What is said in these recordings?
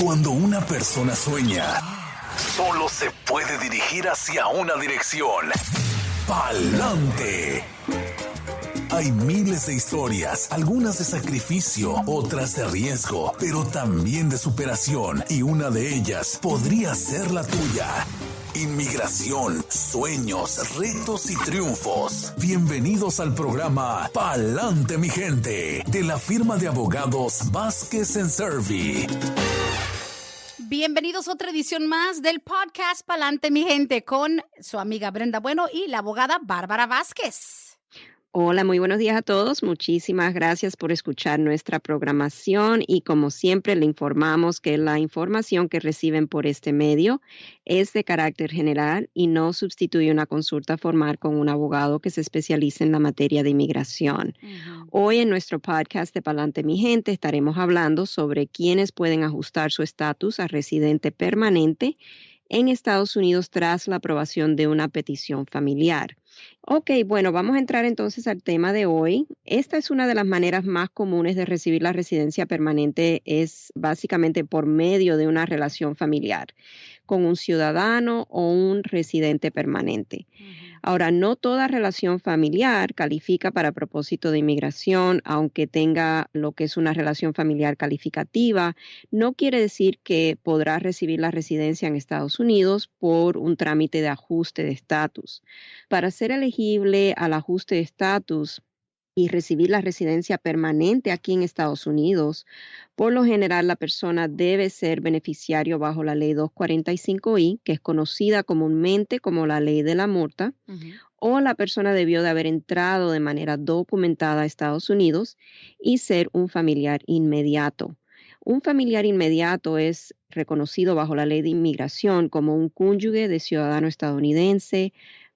Cuando una persona sueña, solo se puede dirigir hacia una dirección: pa'lante. Hay miles de historias, algunas de sacrificio, otras de riesgo, pero también de superación, y una de ellas podría ser la tuya. Inmigración, sueños, retos y triunfos. Bienvenidos al programa Pa'lante, mi gente, de la firma de abogados Vázquez Servi. Bienvenidos a otra edición más del podcast Pa'lante, mi gente, con su amiga Brenda Bueno y la abogada Bárbara Vázquez. Hola, muy buenos días a todos. Muchísimas gracias por escuchar nuestra programación y como siempre le informamos que la información que reciben por este medio es de carácter general y no sustituye una consulta formal con un abogado que se especialice en la materia de inmigración. Hoy en nuestro podcast de Pa'lante, mi gente, estaremos hablando sobre quiénes pueden ajustar su estatus a residente permanente en Estados Unidos tras la aprobación de una petición familiar. Ok, bueno, vamos a entrar entonces al tema de hoy. Esta es una de las maneras más comunes de recibir la residencia permanente, es básicamente por medio de una relación familiar con un ciudadano o un residente permanente. Ahora, no toda relación familiar califica para propósito de inmigración, aunque tenga lo que es una relación familiar calificativa. No quiere decir que podrá recibir la residencia en Estados Unidos por un trámite de ajuste de estatus. Para ser elegible al ajuste de estatus y recibir la residencia permanente aquí en Estados Unidos, por lo general la persona debe ser beneficiario bajo la ley 245I, que es conocida comúnmente como la ley de la multa, o la persona debió de haber entrado de manera documentada a Estados Unidos y ser un familiar inmediato. Un familiar inmediato es reconocido bajo la ley de inmigración como un cónyuge de ciudadano estadounidense,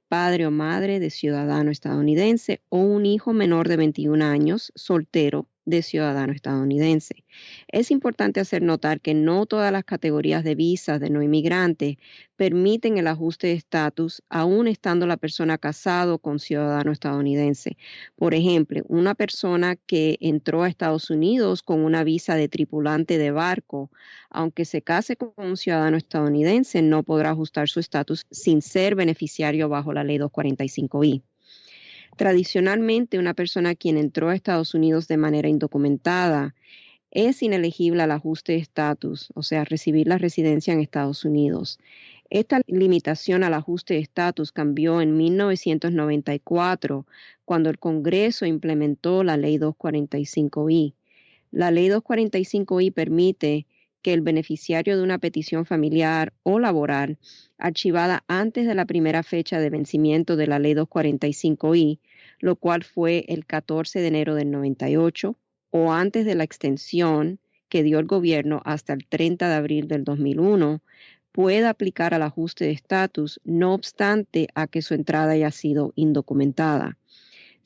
padre o madre de ciudadano estadounidense o un hijo menor de 21 años soltero de ciudadano estadounidense. Es importante hacer notar que no todas las categorías de visas de no inmigrantes permiten el ajuste de estatus, aún estando la persona casado con ciudadano estadounidense. Por ejemplo, una persona que entró a Estados Unidos con una visa de tripulante de barco, aunque se case con un ciudadano estadounidense, no podrá ajustar su estatus sin ser beneficiario bajo la ley 245I. Tradicionalmente, una persona quien entró a Estados Unidos de manera indocumentada es inelegible al ajuste de estatus, o sea, recibir la residencia en Estados Unidos. Esta limitación al ajuste de estatus cambió en 1994, cuando el Congreso implementó la Ley 245I. La Ley 245I permite que el beneficiario de una petición familiar o laboral archivada antes de la primera fecha de vencimiento de la Ley 245I, lo cual fue el 14 de enero del 98, o antes de la extensión que dio el gobierno hasta el 30 de abril del 2001, pueda aplicar al ajuste de estatus, no obstante a que su entrada haya sido indocumentada.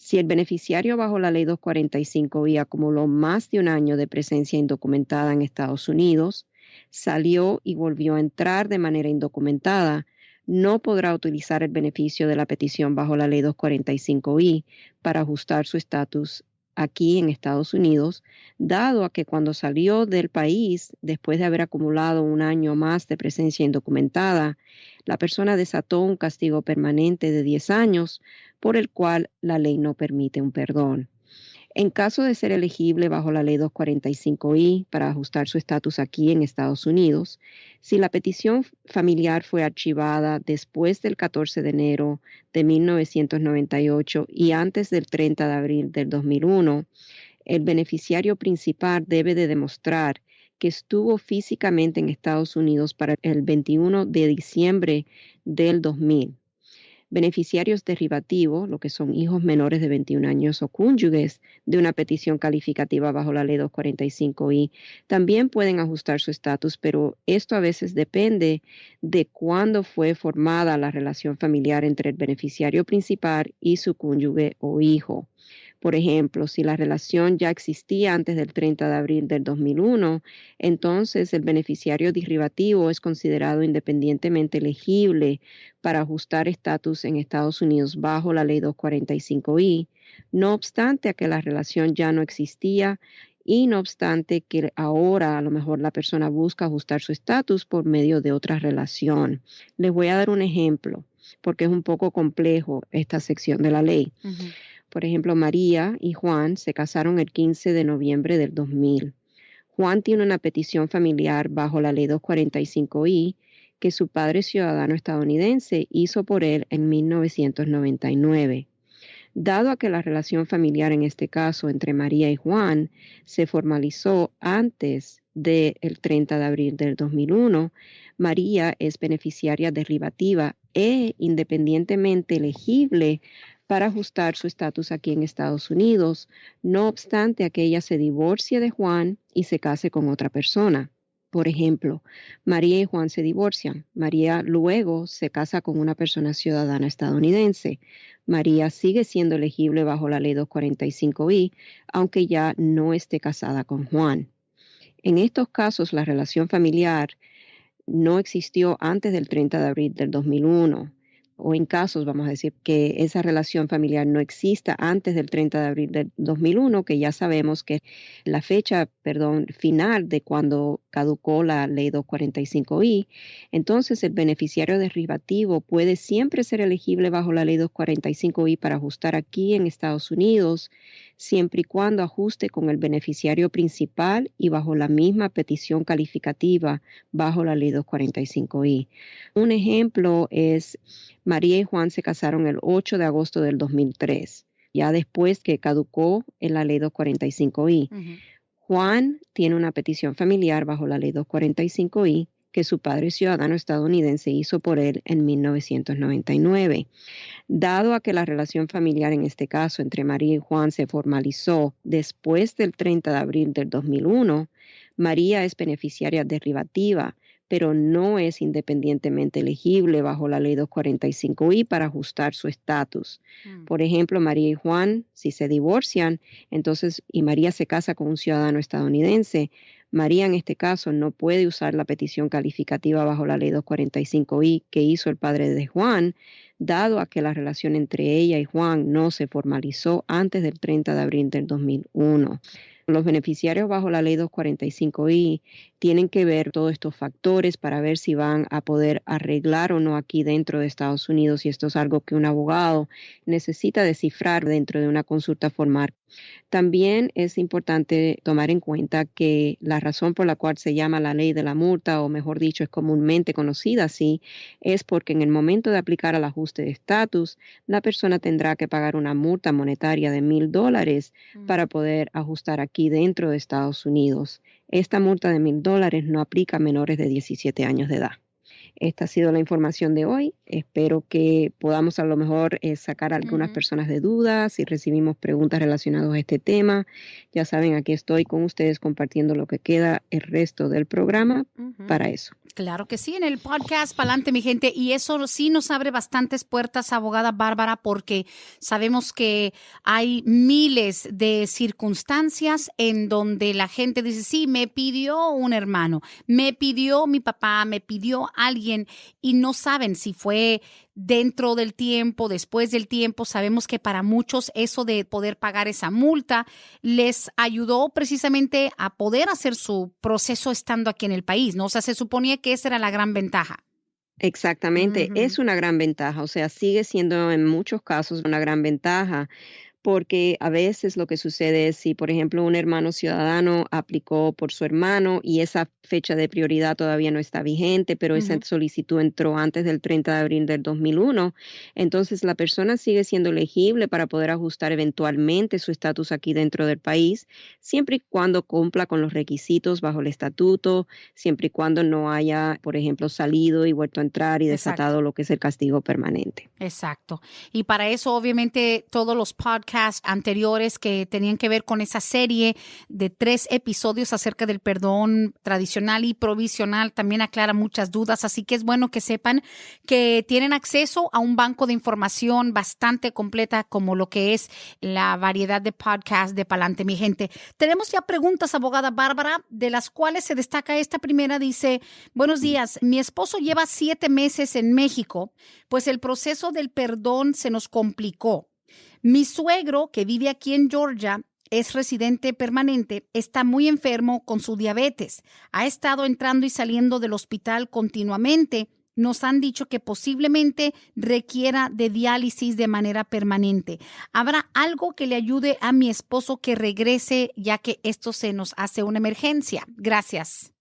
Si el beneficiario bajo la ley 245I acumuló más de un año de presencia indocumentada en Estados Unidos, salió y volvió a entrar de manera indocumentada, no podrá utilizar el beneficio de la petición bajo la ley 245I para ajustar su estatus aquí en Estados Unidos, dado a que cuando salió del país, después de haber acumulado un año más de presencia indocumentada, la persona desató un castigo permanente de 10 años, por el cual la ley no permite un perdón. En caso de ser elegible bajo la ley 245I para ajustar su estatus aquí en Estados Unidos, si la petición familiar fue archivada después del 14 de enero de 1998 y antes del 30 de abril del 2001, el beneficiario principal debe de demostrar que estuvo físicamente en Estados Unidos para el 21 de diciembre del 2000. Beneficiarios derivativos, lo que son hijos menores de 21 años o cónyuges de una petición calificativa bajo la ley 245I, también pueden ajustar su estatus, pero esto a veces depende de cuándo fue formada la relación familiar entre el beneficiario principal y su cónyuge o hijo. Por ejemplo, si la relación ya existía antes del 30 de abril del 2001, entonces el beneficiario derivativo es considerado independientemente elegible para ajustar estatus en Estados Unidos bajo la ley 245I, no obstante a que la relación ya no existía y no obstante que ahora a lo mejor la persona busca ajustar su estatus por medio de otra relación. Les voy a dar un ejemplo porque es un poco complejo esta sección de la ley. Ujú. Por ejemplo, María y Juan se casaron el 15 de noviembre del 2000. Juan tiene una petición familiar bajo la ley 245I que su padre ciudadano estadounidense hizo por él en 1999. Dado a que la relación familiar en este caso entre María y Juan se formalizó antes del 30 de abril del 2001, María es beneficiaria derivativa e independientemente elegible para ajustar su estatus aquí en Estados Unidos, no obstante a que ella se divorcie de Juan y se case con otra persona. Por ejemplo, María y Juan se divorcian. María luego se casa con una persona ciudadana estadounidense. María sigue siendo elegible bajo la ley 245I, aunque ya no esté casada con Juan. En estos casos, la relación familiar no existió antes del 30 de abril del 2001. O en casos, vamos a decir, que esa relación familiar no exista antes del 30 de abril del 2001, que ya sabemos que la fecha, final de cuando caducó la ley 245I, entonces el beneficiario derivativo puede siempre ser elegible bajo la ley 245I para ajustar aquí en Estados Unidos, siempre y cuando ajuste con el beneficiario principal y bajo la misma petición calificativa bajo la ley 245I. Un ejemplo es María y Juan se casaron el 8 de agosto del 2003, ya después que caducó en la ley 245I. Ujú. Juan tiene una petición familiar bajo la ley 245I que su padre ciudadano estadounidense hizo por él en 1999. Dado a que la relación familiar en este caso entre María y Juan se formalizó después del 30 de abril del 2001, María es beneficiaria derivativa, pero no es independientemente elegible bajo la ley 245I para ajustar su estatus. Por ejemplo, María y Juan, si se divorcian, entonces, y María se casa con un ciudadano estadounidense, María en este caso no puede usar la petición calificativa bajo la ley 245I que hizo el padre de Juan, dado a que la relación entre ella y Juan no se formalizó antes del 30 de abril del 2001. Los beneficiarios bajo la ley 245I tienen que ver todos estos factores para ver si van a poder arreglar o no aquí dentro de Estados Unidos, y esto es algo que un abogado necesita descifrar dentro de una consulta formal. También es importante tomar en cuenta que la razón por la cual se llama la ley de la multa, o mejor dicho, es comúnmente conocida así, es porque en el momento de aplicar al ajuste de estatus, la persona tendrá que pagar una multa monetaria de $1,000 para poder ajustar aquí dentro de Estados Unidos. Esta multa de $1,000 no aplica a menores de 17 años de edad. Esta ha sido la información de hoy. Espero que podamos a lo mejor sacar a algunas personas de dudas. Si recibimos preguntas relacionadas a este tema, ya saben, aquí estoy con ustedes compartiendo lo que queda el resto del programa para eso. Claro que sí, en el podcast Pa'lante, mi gente, y eso sí nos abre bastantes puertas, abogada Bárbara, porque sabemos que hay miles de circunstancias en donde la gente dice, sí, me pidió un hermano, me pidió mi papá, me pidió alguien, y no saben si fue dentro del tiempo, después del tiempo. Sabemos que para muchos eso de poder pagar esa multa les ayudó precisamente a poder hacer su proceso estando aquí en el país, ¿no? O sea, se suponía que esa era la gran ventaja. Exactamente, es una gran ventaja, o sea, sigue siendo en muchos casos una gran ventaja. Porque a veces lo que sucede es si, por ejemplo, un hermano ciudadano aplicó por su hermano y esa fecha de prioridad todavía no está vigente, pero esa solicitud entró antes del 30 de abril del 2001, entonces la persona sigue siendo elegible para poder ajustar eventualmente su estatus aquí dentro del país, siempre y cuando cumpla con los requisitos bajo el estatuto, siempre y cuando no haya, por ejemplo, salido y vuelto a entrar y desatado lo que es el castigo permanente. Exacto. Y para eso, obviamente, todos los podcasts anteriores que tenían que ver con esa serie de 3 episodios acerca del perdón tradicional y provisional también aclara muchas dudas, así que es bueno que sepan que tienen acceso a un banco de información bastante completa como lo que es la variedad de podcasts de Pa'lante, mi gente. Tenemos ya preguntas, abogada Bárbara, de las cuales se destaca esta primera. Dice, buenos días, mi esposo lleva 7 meses en México, pues el proceso del perdón se nos complicó. Mi suegro, que vive aquí en Georgia, es residente permanente, está muy enfermo con su diabetes. Ha estado entrando y saliendo del hospital continuamente. Nos han dicho que posiblemente requiera de diálisis de manera permanente. ¿Habrá algo que le ayude a mi esposo que regrese, ya que esto se nos hace una emergencia? Gracias.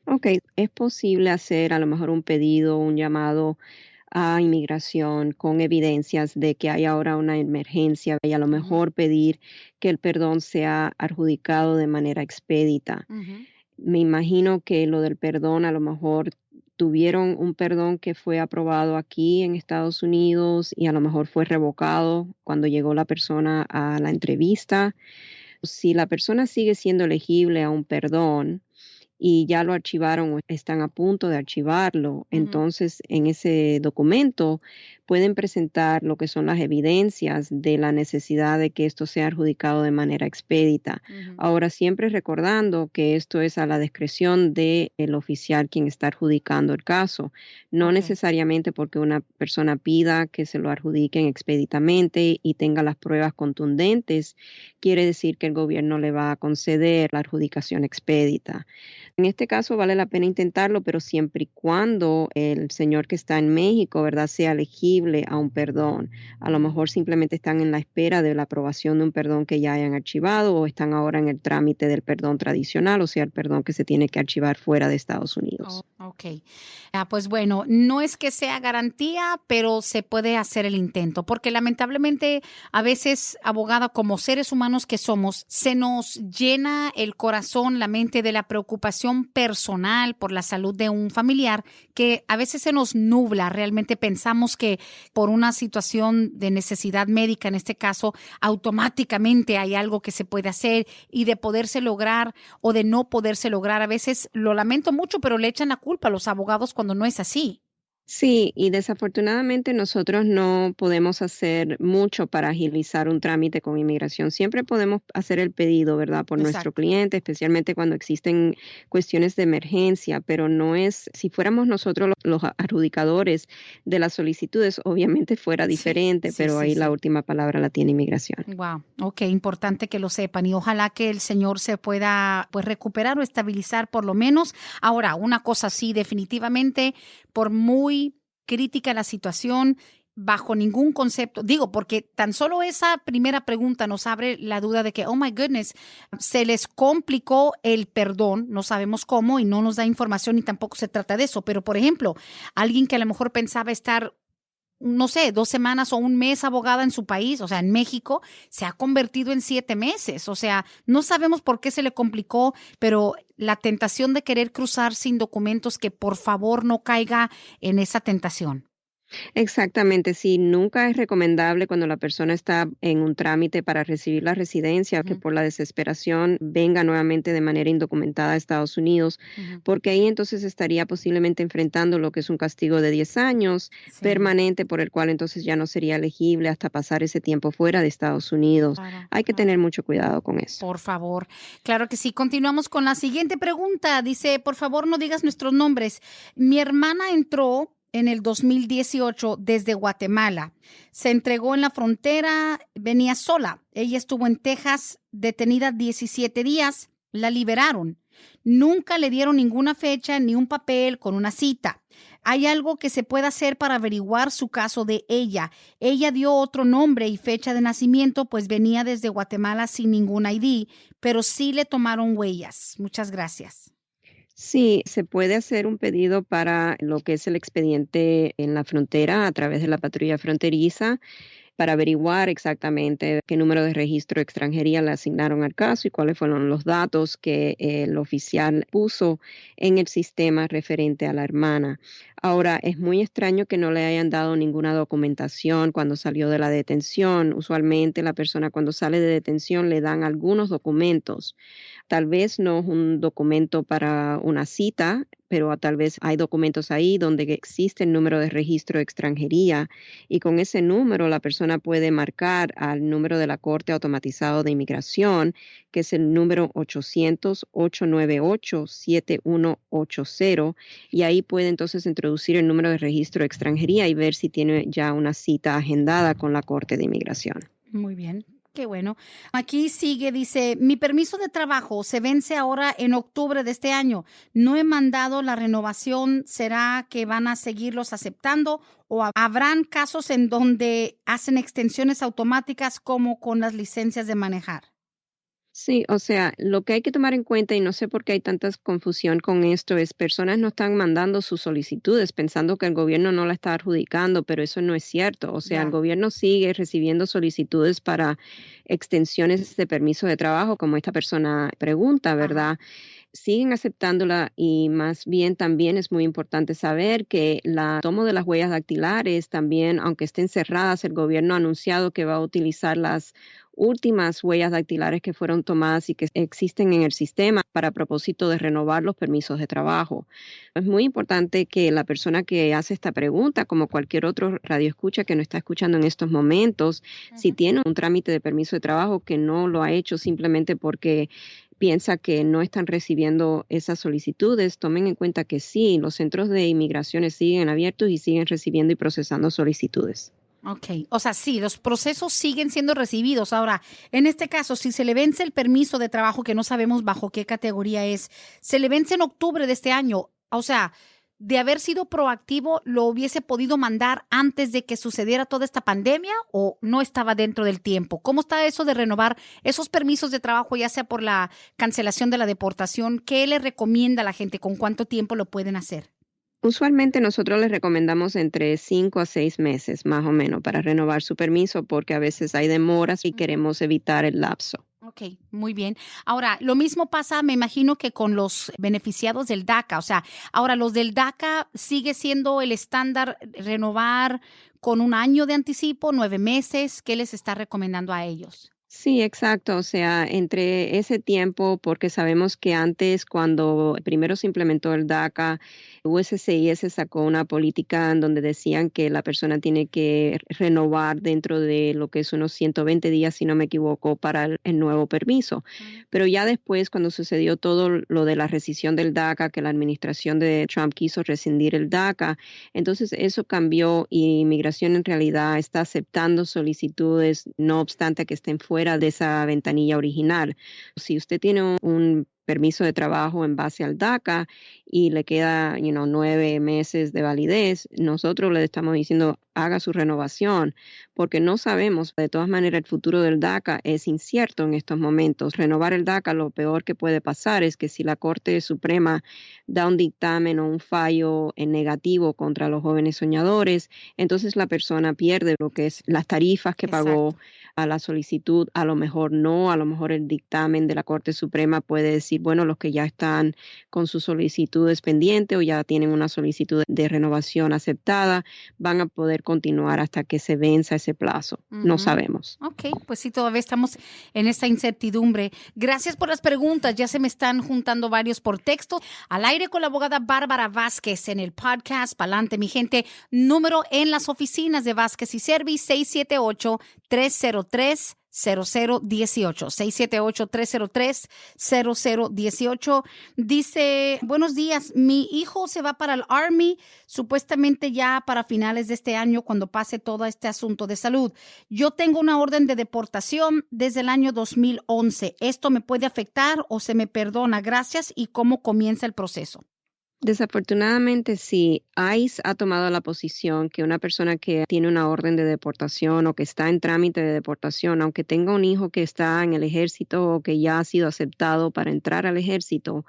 Ok, es posible hacer a lo mejor un pedido, un llamado a inmigración con evidencias de que hay ahora una emergencia y a lo Ujú, mejor pedir que el perdón sea adjudicado de manera expedita. ujú, Me imagino que lo del perdón, a lo mejor tuvieron un perdón que fue aprobado aquí en Estados Unidos y a lo mejor fue revocado cuando llegó la persona a la entrevista. Si la persona sigue siendo elegible a un perdón, y ya lo archivaron o están a punto de archivarlo, ujú, entonces en ese documento pueden presentar lo que son las evidencias de la necesidad de que esto sea adjudicado de manera expedita. ujú. Ahora, siempre recordando que esto es a la discreción del oficial quien está adjudicando el caso, no Ok. necesariamente porque una persona pida que se lo adjudiquen expeditamente y tenga las pruebas contundentes, quiere decir que el gobierno le va a conceder la adjudicación expedita. En este caso vale la pena intentarlo, pero siempre y cuando el señor que está en México, ¿verdad?, sea elegible a un perdón. A lo Ujú. mejor simplemente están en la espera de la aprobación de un perdón que ya hayan archivado o están ahora en el trámite del perdón tradicional, o sea, el perdón que se tiene que archivar fuera de Estados Oh, Unidos. ok. Pues bueno, no es que sea garantía, pero se puede hacer el intento, porque lamentablemente a veces, abogada, como seres humanos que somos, se nos llena el corazón, la mente de la preocupación personal por la salud de un familiar, que a veces se nos nubla. Realmente pensamos que por una situación de necesidad médica, en este caso, automáticamente hay algo que se puede hacer y de poderse lograr o de no poderse lograr. A veces lo lamento mucho, pero le echan la culpa a los abogados cuando no es así. Sí, y desafortunadamente nosotros no podemos hacer mucho para agilizar un trámite con inmigración. Siempre podemos hacer el pedido, ¿verdad?, por nuestro Exacto. cliente, especialmente cuando existen cuestiones de emergencia, pero no es, si fuéramos nosotros los adjudicadores de las solicitudes, obviamente fuera Sí, diferente, sí, pero sí, ahí la sí. última palabra la tiene inmigración. Wow, ok, importante que lo sepan y ojalá que el señor se pueda pues recuperar o estabilizar por lo menos. Ahora, una cosa sí, definitivamente, por muy crítica la situación, bajo ningún concepto, digo, porque tan solo esa primera pregunta nos abre la duda de que, oh my goodness, se les complicó el perdón, no sabemos cómo y no nos da información y tampoco se trata de eso, pero por ejemplo, alguien que a lo mejor pensaba estar no sé, 2 semanas o un mes abogada en su país, o sea, en México, se ha convertido en 7 meses. O sea, no sabemos por qué se le complicó, pero la tentación de querer cruzar sin documentos, que por favor no caiga en esa tentación. Exactamente, sí, nunca es recomendable cuando la persona está en un trámite para recibir la residencia que Ujú, por la desesperación venga nuevamente de manera indocumentada a Estados Unidos, ujú. porque ahí entonces estaría posiblemente enfrentando lo que es un castigo de 10 años Sí, permanente por el cual entonces ya no sería elegible hasta pasar ese tiempo fuera de Estados Unidos. claro, Hay que claro. tener mucho cuidado con eso. Por favor. Claro que sí. Continuamos con la siguiente pregunta. Dice, por favor, no digas nuestros nombres. Mi hermana entró en el 2018 desde Guatemala. Se entregó en la frontera, venía sola. Ella estuvo en Texas detenida 17 días. La liberaron. Nunca le dieron ninguna fecha ni un papel con una cita. ¿Hay algo que se pueda hacer para averiguar su caso de ella? Ella dio otro nombre y fecha de nacimiento, pues venía desde Guatemala sin ningún ID, pero sí le tomaron huellas. Muchas gracias. Sí, se puede hacer un pedido para lo que es el expediente en la frontera a través de la patrulla fronteriza para averiguar exactamente qué número de registro de extranjería le asignaron al caso y cuáles fueron los datos que el oficial puso en el sistema referente a la hermana. Ahora, es muy extraño que no le hayan dado ninguna documentación cuando salió de la detención. Usualmente la persona cuando sale de detención le dan algunos documentos. Tal vez no es un documento para una cita, pero tal vez hay documentos ahí donde existe el número de registro de extranjería y con ese número la persona puede marcar al número de la Corte Automatizado de Inmigración, que es el número 800-898-7180, y ahí puede entonces introducir el número de registro de extranjería y ver si tiene ya una cita agendada con la Corte de Inmigración. Muy bien. Qué bueno. Aquí sigue, dice, mi permiso de trabajo se vence ahora en octubre de este año. No he mandado la renovación. ¿Será que van a seguirlos aceptando o habrán casos en donde hacen extensiones automáticas como con las licencias de manejar? Sí, o sea, lo que hay que tomar en cuenta, y no sé por qué hay tanta confusión con esto, es personas no están mandando sus solicitudes pensando que el gobierno no la está adjudicando, pero eso no es cierto. O sea, el Ya. gobierno sigue recibiendo solicitudes para extensiones de permiso de trabajo, como esta persona pregunta, Ajá. ¿verdad? Siguen aceptándola y más bien también es muy importante saber que la toma de las huellas dactilares también, aunque estén cerradas, el gobierno ha anunciado que va a utilizar las últimas huellas dactilares que fueron tomadas y que existen en el sistema para propósito de renovar los permisos de trabajo. Es muy importante que la persona que hace esta pregunta, como cualquier otro radioescucha que no está escuchando en estos momentos, si Ujú. tiene un trámite de permiso de trabajo que no lo ha hecho simplemente porque piensa que no están recibiendo esas solicitudes, tomen en cuenta que sí, los centros de inmigraciones siguen abiertos y siguen recibiendo y procesando solicitudes. Ok, o sea, sí, los procesos siguen siendo recibidos. Ahora, en este caso, si se le vence el permiso de trabajo, que no sabemos bajo qué categoría es, se le vence en octubre de este año. O sea, de haber sido proactivo, ¿lo hubiese podido mandar antes de que sucediera toda esta pandemia o no estaba dentro del tiempo? ¿Cómo está eso de renovar esos permisos de trabajo, ya sea por la cancelación de la deportación? ¿Qué le recomienda a la gente? ¿Con cuánto tiempo lo pueden hacer? Usualmente nosotros les recomendamos entre 5 a 6 meses más o menos para renovar su permiso porque a veces hay demoras y queremos evitar el lapso. Ok, muy bien. Ahora, lo mismo pasa, me imagino que con los beneficiados del DACA. O sea, ahora los del DACA sigue siendo el estándar renovar con un año de anticipo, 9 meses. ¿Qué les está recomendando a ellos? Sí, exacto. O sea, entre ese tiempo, porque sabemos que antes, cuando primero se implementó el DACA, USCIS sacó una política en donde decían que la persona tiene que renovar dentro de lo que es unos 120 días, si no me equivoco, para el nuevo permiso. Ujú. Pero ya después, cuando sucedió todo lo de la rescisión del DACA, que la administración de Trump quiso rescindir el DACA, entonces eso cambió y Inmigración en realidad está aceptando solicitudes, no obstante que estén fuera de esa ventanilla original. Si usted tiene un permiso de trabajo en base al DACA y le queda, 9 meses de validez, nosotros le estamos diciendo haga su renovación, porque no sabemos, de todas maneras el futuro del DACA es incierto en estos momentos. Renovar el DACA, lo peor que puede pasar es que si la Corte Suprema da un dictamen o un fallo en negativo contra los jóvenes soñadores, entonces la persona pierde lo que es las tarifas que pagó Exacto. a la solicitud, a lo mejor no, a lo mejor el dictamen de la Corte Suprema puede decir, bueno, los que ya están con sus solicitudes pendientes o ya tienen una solicitud de renovación aceptada, van a poder continuar hasta que se venza ese plazo. No Ujú. sabemos. Ok, pues sí, todavía estamos en esta incertidumbre. Gracias por las preguntas. Ya se me están juntando varios por texto. Al aire con la abogada Bárbara Vázquez en el podcast Pa'lante, mi gente. Número en las oficinas de Vázquez y Servi, 678-303-0018. 678-303-0018. Dice, buenos días, mi hijo se va para el Army, supuestamente ya para finales de este año, cuando pase todo este asunto de salud. Yo tengo una orden de deportación desde el año 2011. ¿Esto me puede afectar o se me perdona? Gracias. ¿Y cómo comienza el proceso? Desafortunadamente, sí, ICE ha tomado la posición que una persona que tiene una orden de deportación o que está en trámite de deportación, aunque tenga un hijo que está en el ejército o que ya ha sido aceptado para entrar al ejército,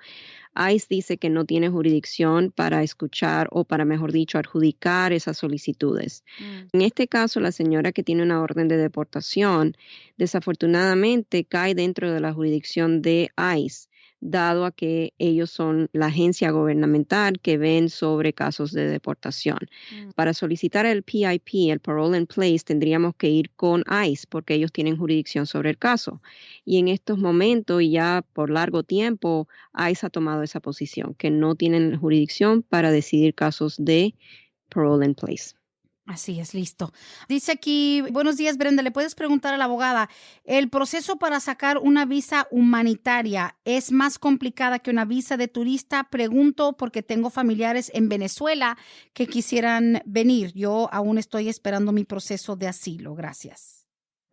ICE dice que no tiene jurisdicción para escuchar o para, mejor dicho, adjudicar esas solicitudes. Mm. En este caso, la señora que tiene una orden de deportación, desafortunadamente cae dentro de la jurisdicción de ICE, dado a que ellos son la agencia gubernamental que ven sobre casos de deportación. Mm. Para solicitar el PIP, el Parole in Place, tendríamos que ir con ICE porque ellos tienen jurisdicción sobre el caso. Y en estos momentos y ya por largo tiempo, ICE ha tomado esa posición, que no tienen jurisdicción para decidir casos de Parole in Place. Así es, listo. Dice aquí, buenos días, Brenda, ¿le puedes preguntar a la abogada, el proceso para sacar una visa humanitaria es más complicada que una visa de turista? Pregunto porque tengo familiares en Venezuela que quisieran venir. Yo aún estoy esperando mi proceso de asilo. Gracias.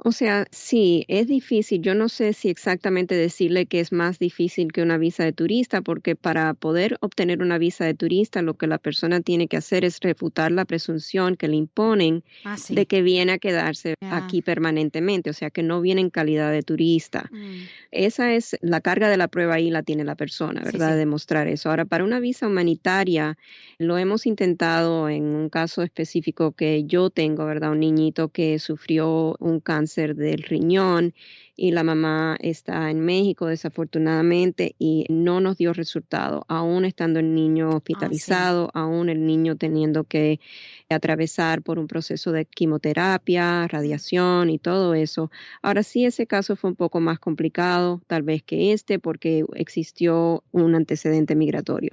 O sea, sí, es difícil. Yo no sé si exactamente decirle que es más difícil que una visa de turista, porque para poder obtener una visa de turista, lo que la persona tiene que hacer es refutar la presunción que le imponen Ah, de sí. que viene a quedarse Ya. aquí permanentemente, o sea, que no viene en calidad de turista. Mm, Esa es la carga de la prueba ahí la tiene la persona, sí, ¿verdad? sí. Demostrar eso. Ahora, para una visa humanitaria, lo hemos intentado en un caso específico que yo tengo, ¿verdad? Un niñito que sufrió un cáncer del riñón y la mamá está en México, desafortunadamente, y no nos dio resultado, aún estando el niño Ah, sí. hospitalizado, aún el niño teniendo que atravesar por un proceso de quimioterapia, Mm. radiación y todo eso. Ahora sí, ese caso fue un poco más complicado, tal vez que este, porque existió un antecedente migratorio.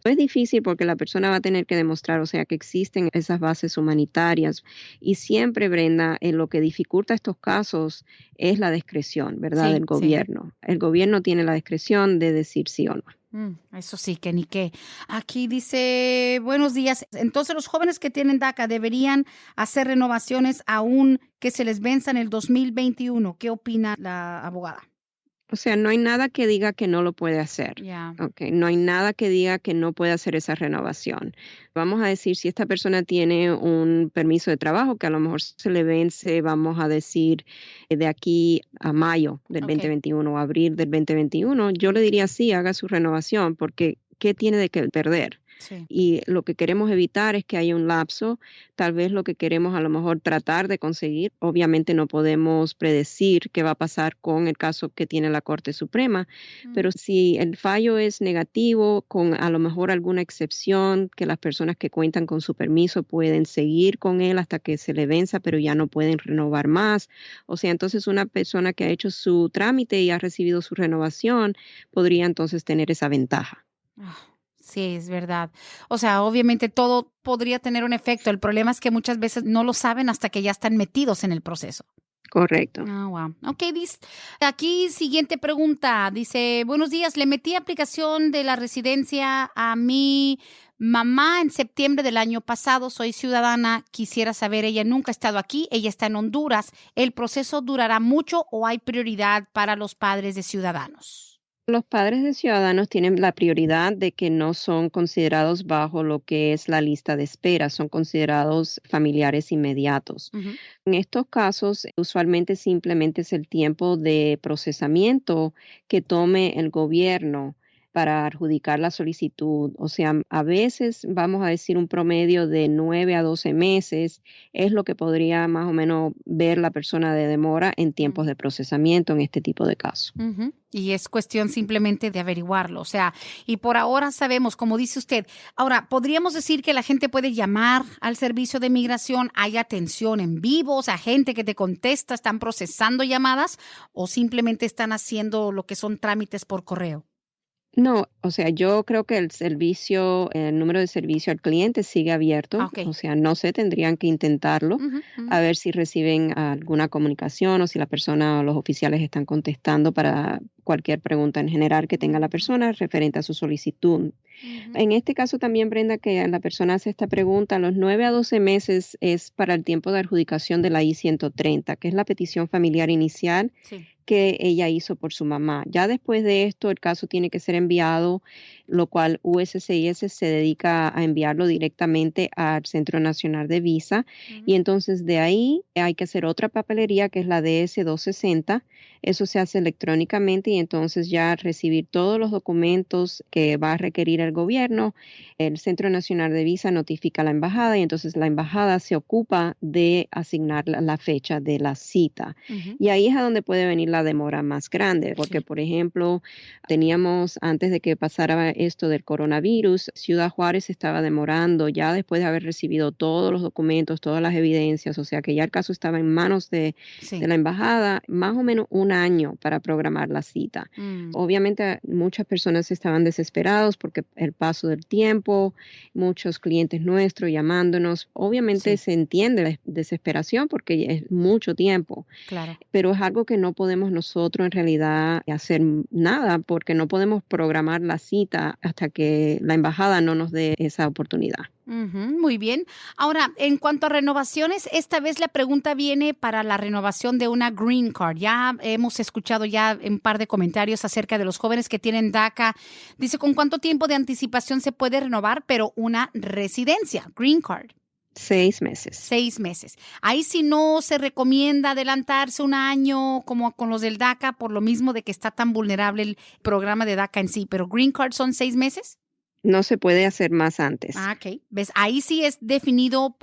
Es difícil porque la persona va a tener que demostrar, o sea, que existen esas bases humanitarias y siempre, Brenda, en lo que dificulta estos casos es la discreción, ¿verdad?, Sí, del sí. gobierno. El gobierno tiene la discreción de decir sí o no. Eso sí, que ni qué. Aquí dice, buenos días. Entonces, los jóvenes que tienen DACA deberían hacer renovaciones aún que se les venza en el 2021. ¿Qué opina la abogada? O sea, no hay nada que diga que no lo puede hacer. Ya, Okay, no hay nada que diga que no puede hacer esa renovación. Vamos a decir, si esta persona tiene un permiso de trabajo que a lo mejor se le vence, vamos a decir, de aquí a mayo del ok. 2021 o abril del 2021, yo le diría sí, haga su renovación, porque ¿qué tiene de que perder? Sí. Y lo que queremos evitar es que haya un lapso. Tal vez lo que queremos a lo mejor tratar de conseguir, obviamente no podemos predecir qué va a pasar con el caso que tiene la Corte Suprema, pero si el fallo es negativo, con a lo mejor alguna excepción, que las personas que cuentan con su permiso pueden seguir con él hasta que se le venza, pero ya no pueden renovar más. O sea, entonces una persona que ha hecho su trámite y ha recibido su renovación podría entonces tener esa ventaja. Ah, sí, es verdad. O sea, obviamente todo podría tener un efecto. El problema es que muchas veces no lo saben hasta que ya están metidos en el proceso. Correcto. Ah, wow. Ok, aquí siguiente pregunta. Dice, buenos días, le metí aplicación de la residencia a mi mamá en septiembre del año pasado. Soy ciudadana. Quisiera saber, ella nunca ha estado aquí, ella está en Honduras. ¿El proceso durará mucho o hay prioridad para los padres de ciudadanos? Los padres de ciudadanos tienen la prioridad de que no son considerados bajo lo que es la lista de espera, son considerados familiares inmediatos. Ujú. En estos casos, usualmente simplemente es el tiempo de procesamiento que tome el gobierno para adjudicar la solicitud. O sea, a veces vamos a decir un promedio de 9 a 12 meses es lo que podría más o menos ver la persona de demora en tiempos de procesamiento en este tipo de casos. Ujú. Y es cuestión simplemente de averiguarlo. O sea, y por ahora sabemos, como dice usted, ahora, ¿podríamos decir que la gente puede llamar al servicio de migración? ¿Hay atención en vivo? O sea, gente que te contesta, ¿están procesando llamadas o simplemente están haciendo lo que son trámites por correo? No, o sea, yo creo que el número de servicio al cliente sigue Ah, abierto, ok. o sea, no sé, tendrían que intentarlo Ujú, ujú. a ver si reciben alguna comunicación o si la persona o los oficiales están contestando para cualquier pregunta en general que tenga la persona referente a su solicitud. Ujú. En este caso también, Brenda, que la persona hace esta pregunta, los 9 a 12 meses es para el tiempo de adjudicación de la I-130, que es la petición familiar inicial Sí. que ella hizo por su mamá. Ya después de esto, el caso tiene que ser enviado, lo cual USCIS se dedica a enviarlo directamente al Centro Nacional de Visa. Ujú. Y entonces de ahí hay que hacer otra papelería, que es la DS-260. Eso se hace electrónicamente y entonces ya recibir todos los documentos que va a requerir el gobierno. El Centro Nacional de Visa notifica a la embajada y entonces la embajada se ocupa de asignar la fecha de la cita. Ujú. Y ahí es a donde puede venir la demora más grande, porque, Sí. por ejemplo, teníamos, antes de que pasara esto del coronavirus, Ciudad Juárez estaba demorando ya después de haber recibido todos los documentos, todas las evidencias, o sea que ya el caso estaba en manos de Sí. la embajada, más o menos un año para programar la cita. Mm. Obviamente, muchas personas estaban desesperados porque el paso del tiempo, muchos clientes nuestros llamándonos, obviamente Sí, se entiende la desesperación porque es mucho tiempo, claro. pero es algo que no podemos podemos nosotros en realidad hacer nada porque no podemos programar la cita hasta que la embajada no nos dé esa oportunidad. Muy bien. Ahora, en cuanto a renovaciones, esta vez la pregunta viene para la renovación de una green card. Ya hemos escuchado ya un par de comentarios acerca de los jóvenes que tienen DACA. Dice, ¿con cuánto tiempo de anticipación se puede renovar, pero una residencia, green card? 6 meses. 6 meses. Ahí sí no se recomienda adelantarse un año como con los del DACA por lo mismo de que está tan vulnerable el programa de DACA en sí. Pero green card son 6 meses. No se puede hacer más antes. Ah, ok. ¿Ves? Ahí sí es definido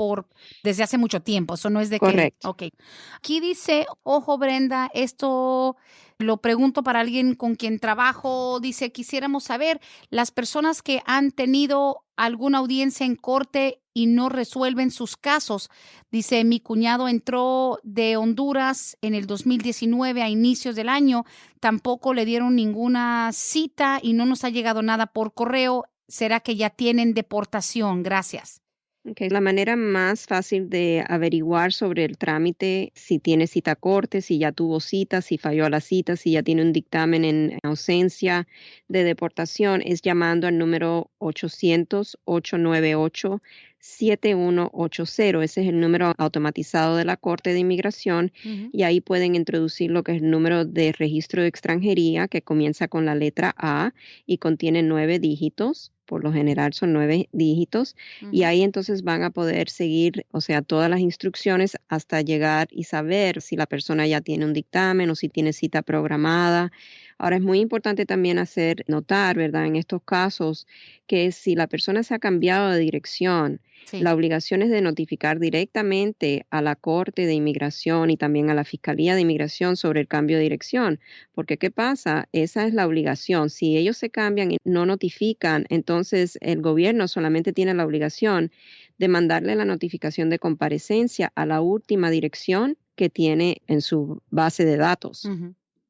desde hace mucho tiempo. Eso no es de Correcto. que... Ok. Aquí dice, ojo Brenda, esto lo pregunto para alguien con quien trabajo. Dice, quisiéramos saber, las personas que han tenido alguna audiencia en corte y no resuelven sus casos. Dice, mi cuñado entró de Honduras en el 2019 a inicios del año. Tampoco le dieron ninguna cita y no nos ha llegado nada por correo. ¿Será que ya tienen deportación? Gracias. Okay. La manera más fácil de averiguar sobre el trámite, si tiene cita a corte, si ya tuvo cita, si falló a la cita, si ya tiene un dictamen en ausencia de deportación, es llamando al número 800-898-7180. Ese es el número automatizado de la Corte de Inmigración y ahí pueden introducir lo que es el número de registro de extranjería que comienza con la letra A y contiene 9 dígitos. Por lo general son 9 dígitos y ahí entonces van a poder seguir, o sea, todas las instrucciones hasta llegar y saber si la persona ya tiene un dictamen o si tiene cita programada. Ahora es muy importante también hacer notar, ¿verdad? En estos casos que si la persona se ha cambiado de dirección, Sí. la obligación es de notificar directamente a la Corte de Inmigración y también a la Fiscalía de Inmigración sobre el cambio de dirección. Porque ¿qué pasa? Esa es la obligación. Si ellos se cambian y no notifican, entonces el gobierno solamente tiene la obligación de mandarle la notificación de comparecencia a la última dirección que tiene en su base de datos.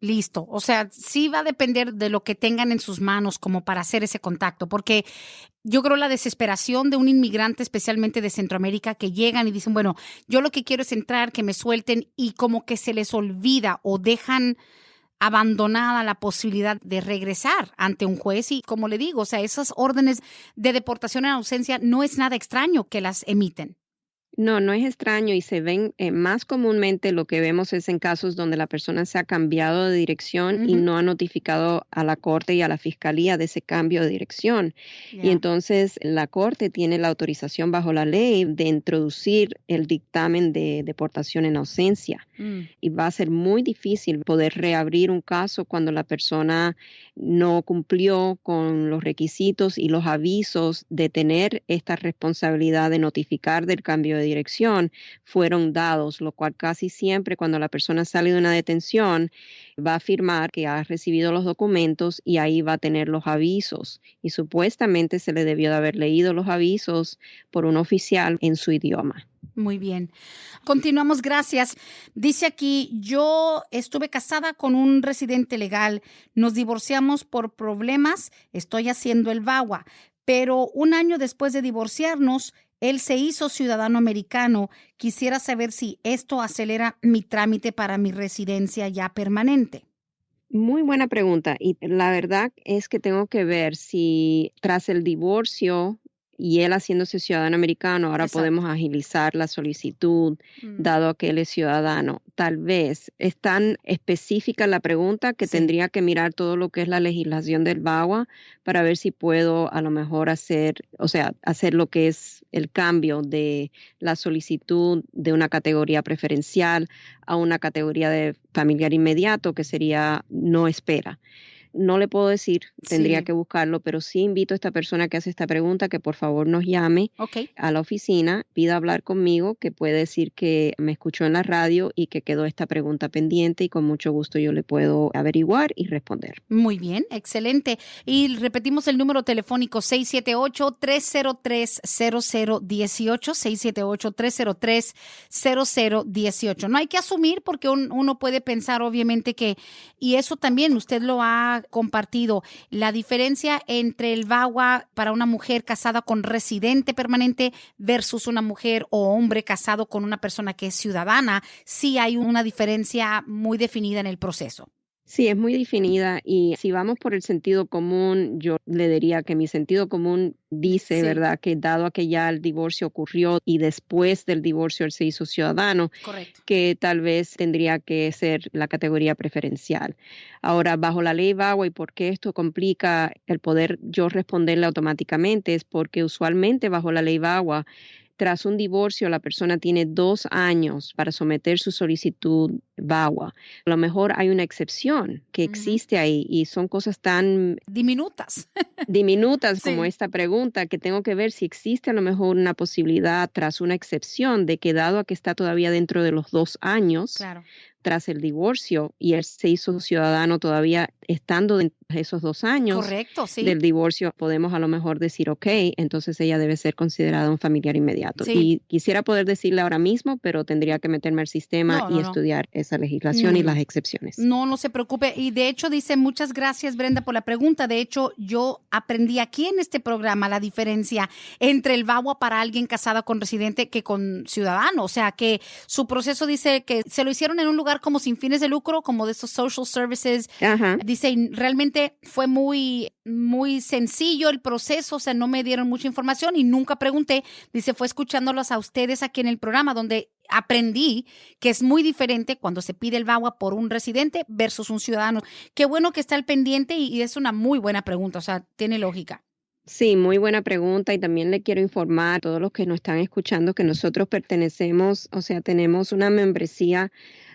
Listo. O sea, sí va a depender de lo que tengan en sus manos como para hacer ese contacto, porque yo creo la desesperación de un inmigrante, especialmente de Centroamérica, que llegan y dicen, bueno, yo lo que quiero es entrar, que me suelten, y como que se les olvida o dejan abandonada la posibilidad de regresar ante un juez. Y como le digo, o sea, esas órdenes de deportación en ausencia no es nada extraño que las emiten. No, no es extraño y se ven más comúnmente lo que vemos es en casos donde la persona se ha cambiado de dirección y no ha notificado a la corte y a la fiscalía de ese cambio de dirección. Yeah. Y entonces la corte tiene la autorización bajo la ley de introducir el dictamen de deportación en ausencia. Y va a ser muy difícil poder reabrir un caso cuando la persona no cumplió con los requisitos y los avisos de tener esta responsabilidad de notificar del cambio de dirección fueron dados, lo cual casi siempre cuando la persona sale de una detención va a afirmar que ha recibido los documentos y ahí va a tener los avisos. Y supuestamente se le debió de haber leído los avisos por un oficial en su idioma. Muy bien. Continuamos, gracias. Dice aquí, yo estuve casada con un residente legal, nos divorciamos por problemas, estoy haciendo el VAWA, pero un año después de divorciarnos, él se hizo ciudadano americano. Quisiera saber si esto acelera mi trámite para mi residencia ya permanente. Muy buena pregunta y la verdad es que tengo que ver si tras el divorcio y él haciéndose ciudadano americano, ahora Exacto. podemos agilizar la solicitud, dado que él es ciudadano. Tal vez es tan específica la pregunta que Sí. tendría que mirar todo lo que es la legislación del VAWA para ver si puedo a lo mejor hacer lo que es el cambio de la solicitud de una categoría preferencial a una categoría de familiar inmediato, que sería no espera. No le puedo decir, tendría Sí. que buscarlo, pero sí invito a esta persona que hace esta pregunta que por favor nos llame Ok. a la oficina, pida hablar conmigo, que puede decir que me escuchó en la radio y que quedó esta pregunta pendiente y con mucho gusto yo le puedo averiguar y responder. Muy bien, excelente. Y repetimos el número telefónico 678-303-0018, 678-303-0018. No hay que asumir porque uno puede pensar obviamente que, y eso también usted lo ha ha compartido la diferencia entre el VAWA para una mujer casada con residente permanente versus una mujer o hombre casado con una persona que es ciudadana. Sí hay una diferencia muy definida en el proceso. Sí, es muy definida y si vamos por el sentido común, yo le diría que mi sentido común dice, Sí. ¿verdad?, que dado a que ya el divorcio ocurrió y después del divorcio él se hizo ciudadano, Correcto. que tal vez tendría que ser la categoría preferencial. Ahora, bajo la ley VAWA, ¿y por qué esto complica el poder yo responderle automáticamente? Es porque usualmente bajo la ley VAWA, tras un divorcio, la persona tiene 2 años para someter su solicitud VAWA. A lo mejor hay una excepción que existe ahí y son cosas tan Diminutas. diminutas como Sí. esta pregunta que tengo que ver si existe a lo mejor una posibilidad tras una excepción de que dado a que está todavía dentro de los 2 años Claro. tras el divorcio y él se hizo ciudadano todavía estando dentro de esos 2 años Correcto, sí. del divorcio, podemos a lo mejor decir, ok, entonces ella debe ser considerada un familiar inmediato. Sí. Y quisiera poder decirle ahora mismo, pero tendría que meterme al sistema y No. estudiar esa legislación y las excepciones. No se preocupe. Y de hecho dice, muchas gracias Brenda por la pregunta. De hecho, yo aprendí aquí en este programa la diferencia entre el VAWA para alguien casada con residente que con ciudadano. O sea, que su proceso dice que se lo hicieron en un lugar como sin fines de lucro, como de estos social services. Ajá. Dice, y realmente fue muy sencillo el proceso, o sea, no me dieron mucha información y nunca pregunté. Dice, fue escuchándolos a ustedes aquí en el programa donde aprendí que es muy diferente cuando se pide el VAWA por un residente versus un ciudadano. Qué bueno que está al pendiente y es una muy buena pregunta, o sea, tiene lógica. Sí, muy buena pregunta y también le quiero informar a todos los que nos están escuchando que nosotros pertenecemos, o sea, tenemos una membresía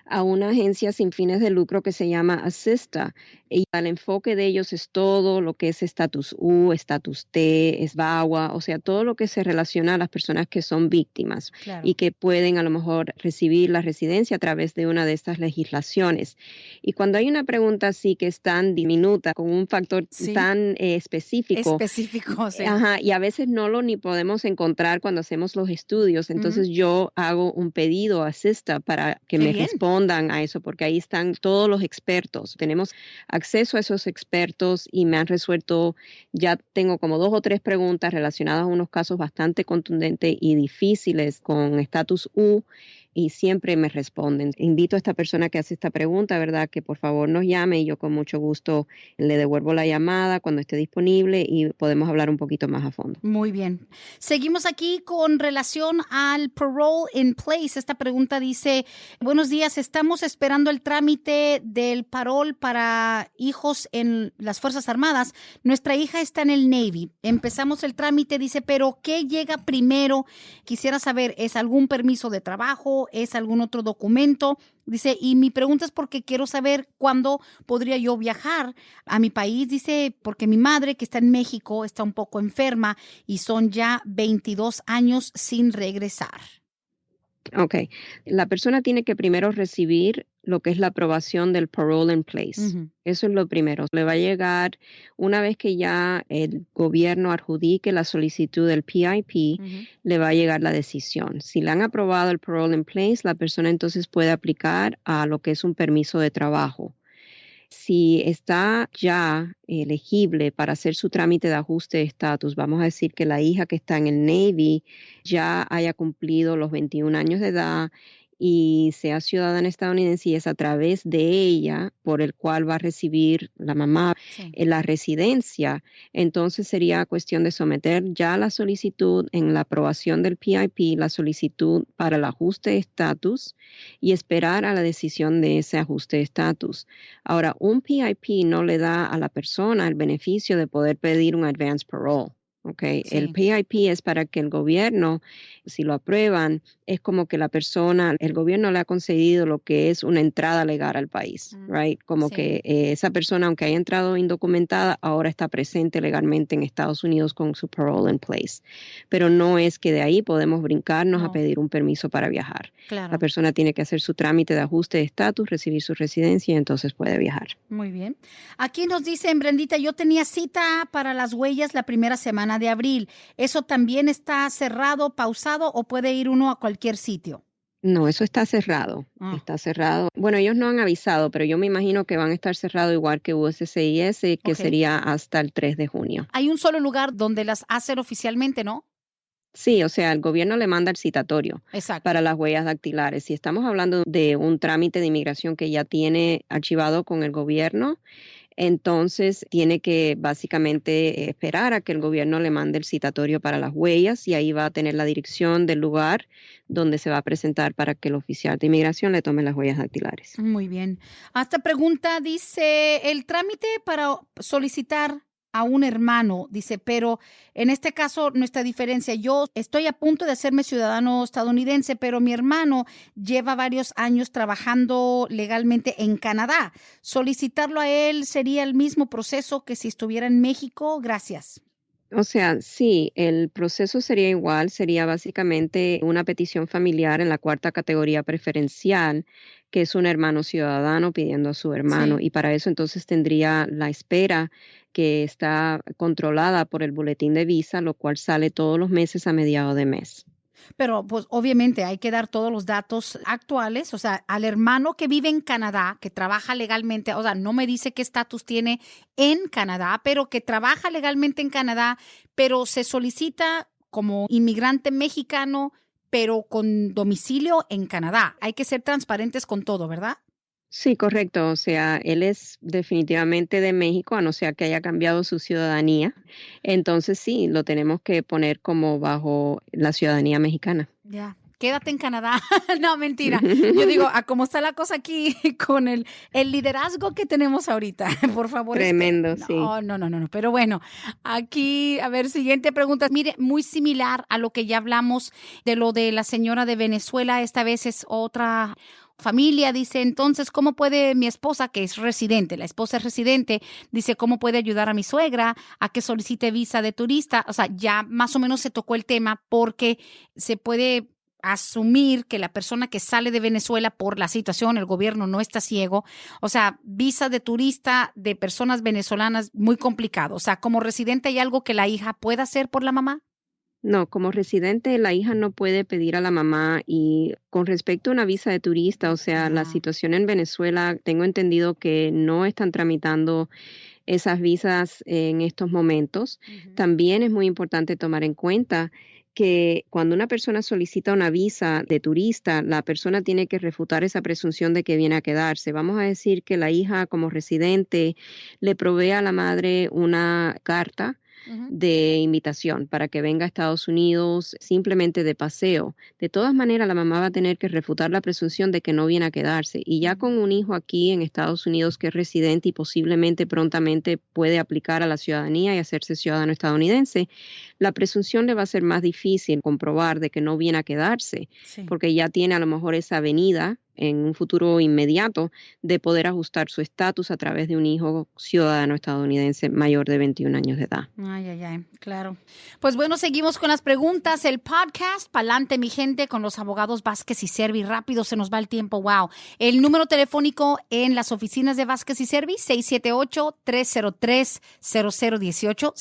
a una agencia sin fines de lucro que se llama Asista y el enfoque de ellos es todo lo que es estatus U, estatus T, es VAWA, o sea, todo lo que se relaciona a las personas que son víctimas Claro. y que pueden a lo mejor recibir la residencia a través de una de estas legislaciones. Y cuando hay una pregunta así que es tan diminuta, con un factor Sí. tan específico, Sí. ajá, y a veces no lo ni podemos encontrar cuando hacemos los estudios. Entonces yo hago un pedido a Asista para que Qué me bien. respondan a eso, porque ahí están todos los expertos. Tenemos acceso a esos expertos y me han resuelto, ya tengo como 2 o 3 preguntas relacionadas a unos casos bastante contundentes y difíciles con estatus U y siempre me responden. Invito a esta persona que hace esta pregunta, ¿verdad?, que por favor nos llame y yo con mucho gusto le devuelvo la llamada cuando esté disponible y podemos hablar un poquito más a fondo. Muy bien. Seguimos aquí con relación al parole in place. Esta pregunta dice, buenos días, estamos esperando el trámite del parole para hijos en las Fuerzas Armadas. Nuestra hija está en el Navy. Empezamos el trámite, dice, pero ¿qué llega primero? Quisiera saber, ¿es algún permiso de trabajo? ¿Es algún otro documento? Dice, y mi pregunta es porque quiero saber cuándo podría yo viajar a mi país. Dice, porque mi madre, que está en México, está un poco enferma y son ya 22 años sin regresar. Ok, la persona tiene que primero recibir lo que es la aprobación del parole in place. Eso es lo primero. Le va a llegar una vez que ya el gobierno adjudique la solicitud del PIP, le va a llegar la decisión. Si le han aprobado el parole in place, la persona entonces puede aplicar a lo que es un permiso de trabajo. Si está ya elegible para hacer su trámite de ajuste de estatus, vamos a decir que la hija que está en el Navy ya haya cumplido los 21 años de edad y sea ciudadana estadounidense y es a través de ella por el cual va a recibir la mamá la residencia, entonces sería cuestión de someter ya la solicitud en la aprobación del PIP, la solicitud para el ajuste de estatus y esperar a la decisión de ese ajuste de estatus. Ahora, un PIP no le da a la persona el beneficio de poder pedir un advance parole. Okay. Sí. El PIP es para que el gobierno, si lo aprueban, es como que la persona, el gobierno le ha concedido lo que es una entrada legal al país, right? Como que esa persona, aunque haya entrado indocumentada, ahora está presente legalmente en Estados Unidos con su parole in place. Pero no es que de ahí podemos brincarnos a pedir un permiso para viajar. Claro. La persona tiene que hacer su trámite de ajuste de estatus, recibir su residencia y entonces puede viajar. Muy bien. Aquí nos dicen, Brendita, yo tenía cita para las huellas la primera semana de abril. ¿Eso también está cerrado, pausado o puede ir uno a cualquier sitio? No, eso está cerrado. Ah, Está cerrado. Bueno, ellos no han avisado, pero yo me imagino que van a estar cerrados igual que USCIS, que ok. sería hasta el 3 de junio. Hay un solo lugar donde las hacen oficialmente, ¿no? Sí, o sea, el gobierno le manda el citatorio Exacto. para las huellas dactilares. Si estamos hablando de un trámite de inmigración que ya tiene archivado con el gobierno, entonces tiene que básicamente esperar a que el gobierno le mande el citatorio para las huellas y ahí va a tener la dirección del lugar donde se va a presentar para que el oficial de inmigración le tome las huellas dactilares. Muy bien. Esta pregunta dice, el trámite para solicitar a un hermano, dice, pero en este caso nuestra diferencia, yo estoy a punto de hacerme ciudadano estadounidense, pero mi hermano lleva varios años trabajando legalmente en Canadá. ¿Solicitarlo a él sería el mismo proceso que si estuviera en México? Gracias. O sea, sí, el proceso sería igual, sería básicamente una petición familiar en la cuarta categoría preferencial, que es un hermano ciudadano pidiendo a su hermano, Sí. y para eso entonces tendría la espera que está controlada por el boletín de visa, lo cual sale todos los meses a mediados de mes. Pero pues obviamente hay que dar todos los datos actuales, o sea, al hermano que vive en Canadá, que trabaja legalmente, o sea, no me dice qué estatus tiene en Canadá, pero que trabaja legalmente en Canadá, pero se solicita como inmigrante mexicano, pero con domicilio en Canadá. Hay que ser transparentes con todo, ¿verdad? Sí, correcto. O sea, él es definitivamente de México, a no ser que haya cambiado su ciudadanía. Entonces sí, lo tenemos que poner como bajo la ciudadanía mexicana. Ya. Quédate en Canadá. No, mentira. Yo digo, a cómo está la cosa aquí con el liderazgo que tenemos ahorita. Por favor, Tremendo, sí. no, no, no, no, no. Pero bueno, aquí, a ver, siguiente pregunta. Mire, muy similar a lo que ya hablamos de lo de la señora de Venezuela. Esta vez es otra familia. Dice, entonces, ¿cómo puede mi esposa, que es residente, la esposa es residente, dice, ¿cómo puede ayudar a mi suegra a que solicite visa de turista? O sea, ya más o menos se tocó el tema porque se puede asumir que la persona que sale de Venezuela por la situación, el gobierno no está ciego. O sea, visa de turista de personas venezolanas, muy complicado. O sea, como residente, ¿hay algo que la hija pueda hacer por la mamá? No, como residente, la hija no puede pedir a la mamá y con respecto a una visa de turista, o sea, la Ah, situación en Venezuela, tengo entendido que no están tramitando esas visas en estos momentos. ujú. También es muy importante tomar en cuenta que cuando una persona solicita una visa de turista, la persona tiene que refutar esa presunción de que viene a quedarse. Vamos a decir que la hija como residente le provee a la madre una carta Ujú. de invitación para que venga a Estados Unidos simplemente de paseo. De todas maneras, la mamá va a tener que refutar la presunción de que no viene a quedarse. Y ya con un hijo aquí en Estados Unidos que es residente y posiblemente prontamente puede aplicar a la ciudadanía y hacerse ciudadano estadounidense, la presunción le va a ser más difícil comprobar de que no viene a quedarse, Sí. porque ya tiene a lo mejor esa venida en un futuro inmediato de poder ajustar su estatus a través de un hijo ciudadano estadounidense mayor de 21 años de edad. Ay, ay, ay, claro. Pues bueno, seguimos con las preguntas. El podcast, pa'lante, mi gente, con los abogados Vázquez y Servi. Rápido se nos va el tiempo, wow. El número telefónico en las oficinas de Vázquez y Servi, 678-303-0018,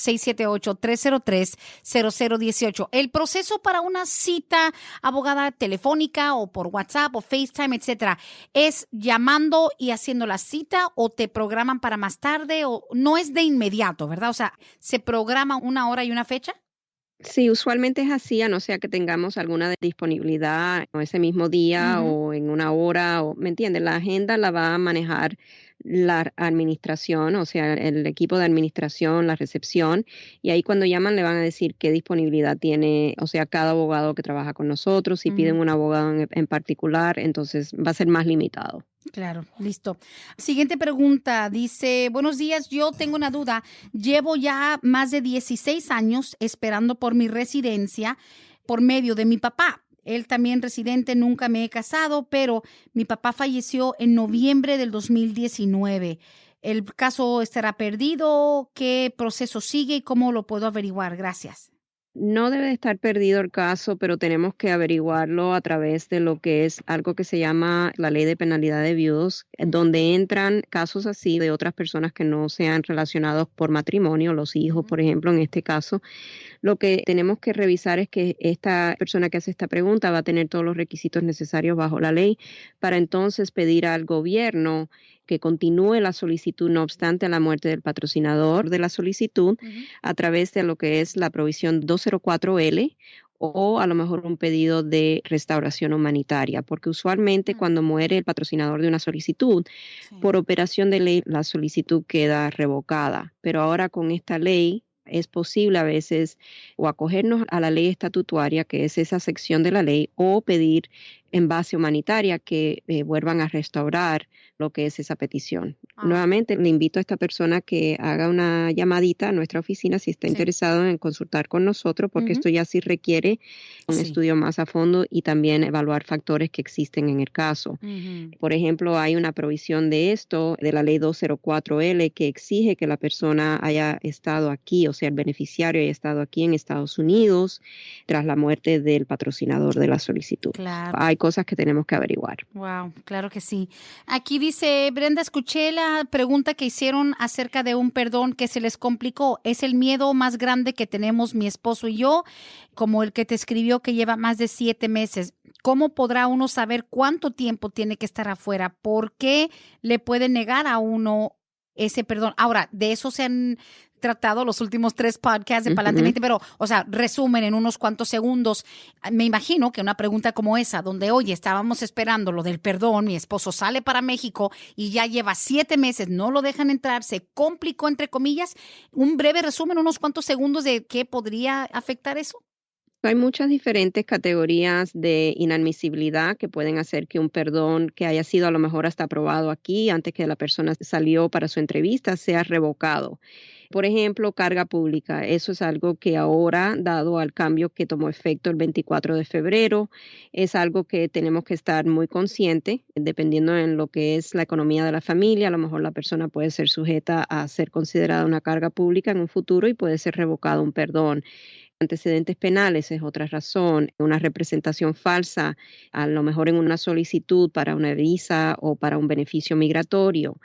678-303-0018. El proceso para una cita abogada telefónica o por WhatsApp o FaceTime, etcétera, ¿es llamando y haciendo la cita o te programan para más tarde o no es de inmediato, ¿verdad? O sea, ¿se programa una hora y una fecha? Sí, usualmente es así, a no ser que tengamos alguna disponibilidad o ese mismo día Ujú. o en una hora, o, ¿me entiendes? La agenda la va a manejar la administración, o sea, el equipo de administración, la recepción, y ahí cuando llaman le van a decir qué disponibilidad tiene, o sea, cada abogado que trabaja con nosotros, si piden Ujú. un abogado en particular, entonces va a ser más limitado. Claro, listo. Siguiente pregunta. Dice, buenos días, yo tengo una duda. Llevo ya más de 16 años esperando por mi residencia por medio de mi papá. Él también residente, nunca me he casado, pero mi papá falleció en noviembre del 2019. ¿El caso estará perdido? ¿Qué proceso sigue y cómo lo puedo averiguar? Gracias. No debe de estar perdido el caso, pero tenemos que averiguarlo a través de lo que es algo que se llama la ley de penalidad de viudos, donde entran casos así de otras personas que no sean relacionados por matrimonio, los hijos, Ujú. por ejemplo, en este caso, Lo que tenemos que revisar es que esta persona que hace esta pregunta va a tener todos los requisitos necesarios bajo la ley para entonces pedir al gobierno que continúe la solicitud, no obstante la muerte del patrocinador de la solicitud, a través de lo que es la provisión 204L o a lo mejor un pedido de restauración humanitaria, porque usualmente cuando muere el patrocinador de una solicitud, por operación de ley, la solicitud queda revocada. Pero ahora con esta ley es posible a veces o acogernos a la ley estatutaria, que es esa sección de la ley, o pedir en base humanitaria que vuelvan a restaurar lo que es esa petición. Nuevamente, le invito a esta persona que haga una llamadita a nuestra oficina si está interesado en consultar con nosotros, porque esto ya sí requiere un estudio más a fondo y también evaluar factores que existen en el caso. Por ejemplo, hay una provisión de esto, de la ley 204L, que exige que la persona haya estado aquí, o sea, el beneficiario haya estado aquí en Estados Unidos tras la muerte del patrocinador de la solicitud. Claro. Hay cosas que tenemos que averiguar. Wow, claro que sí. Aquí dice, Brenda, escuché la pregunta que hicieron acerca de un perdón que se les complicó. Es el miedo más grande que tenemos mi esposo y yo, como el que te escribió que lleva más de 7 meses. ¿Cómo podrá uno saber cuánto tiempo tiene que estar afuera? ¿Por qué le pueden negar a uno ese perdón? Ahora, de eso se han tratado los últimos 3 podcasts de Palante Mente, pero, o sea, resumen en unos cuantos segundos. Me imagino que una pregunta como esa, donde, oye, estábamos esperando lo del perdón, mi esposo sale para México y ya lleva 7 meses, no lo dejan entrar, se complicó, entre comillas. Un breve resumen, unos cuantos segundos de qué podría afectar eso. Hay muchas diferentes categorías de inadmisibilidad que pueden hacer que un perdón que haya sido a lo mejor hasta aprobado aquí antes que la persona salió para su entrevista sea revocado. Por ejemplo, carga pública. Eso es algo que ahora, dado al cambio que tomó efecto el 24 de febrero, es algo que tenemos que estar muy conscientes, dependiendo en lo que es la economía de la familia. A lo mejor la persona puede ser sujeta a ser considerada una carga pública en un futuro y puede ser revocado un perdón. Antecedentes penales es otra razón, una representación falsa, a lo mejor en una solicitud para una visa o para un beneficio migratorio.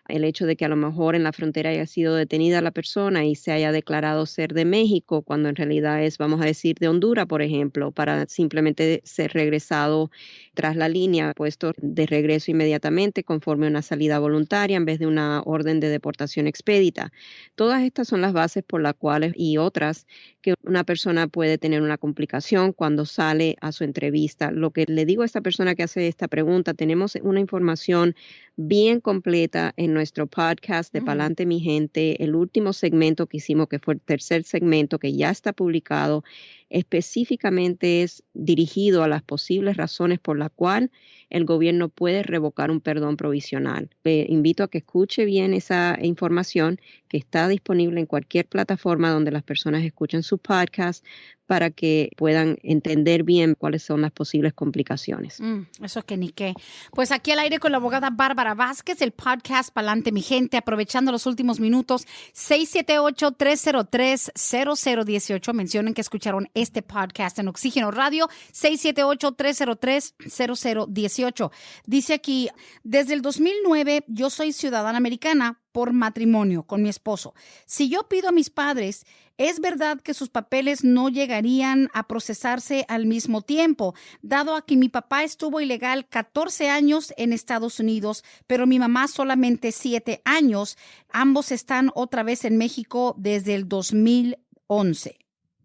El hecho de que a lo mejor en la frontera haya sido detenida la persona y se haya declarado ser de México, cuando en realidad es, vamos a decir, de Honduras, por ejemplo, para simplemente ser regresado tras la línea, puesto de regreso inmediatamente conforme a una salida voluntaria en vez de una orden de deportación expedita. Todas estas son las bases por las cuales y otras que una persona puede tener una complicación cuando sale a su entrevista. Lo que le digo a esta persona que hace esta pregunta, tenemos una información bien completa en nuestro podcast de Palante Mi Gente, el último segmento que hicimos, que fue el tercer segmento que ya está publicado, específicamente es dirigido a las posibles razones por las cuales el gobierno puede revocar un perdón provisional. Le invito a que escuche bien esa información que está disponible en cualquier plataforma donde las personas escuchen sus podcasts para que puedan entender bien cuáles son las posibles complicaciones. Eso es que ni qué. Pues aquí al aire con la abogada Bárbara Vázquez, el podcast Palante Mi Gente, aprovechando los últimos minutos, 678-303-0018. Mencionen que escucharon este podcast en Oxígeno Radio, 678-303-0018. Dice aquí, desde el 2009 yo soy ciudadana americana por matrimonio con mi esposo. Si yo pido a mis padres, es verdad que sus papeles no llegarían a procesarse al mismo tiempo, dado a que mi papá estuvo ilegal 14 años en Estados Unidos, pero mi mamá solamente 7 años. Ambos están otra vez en México desde el 2011.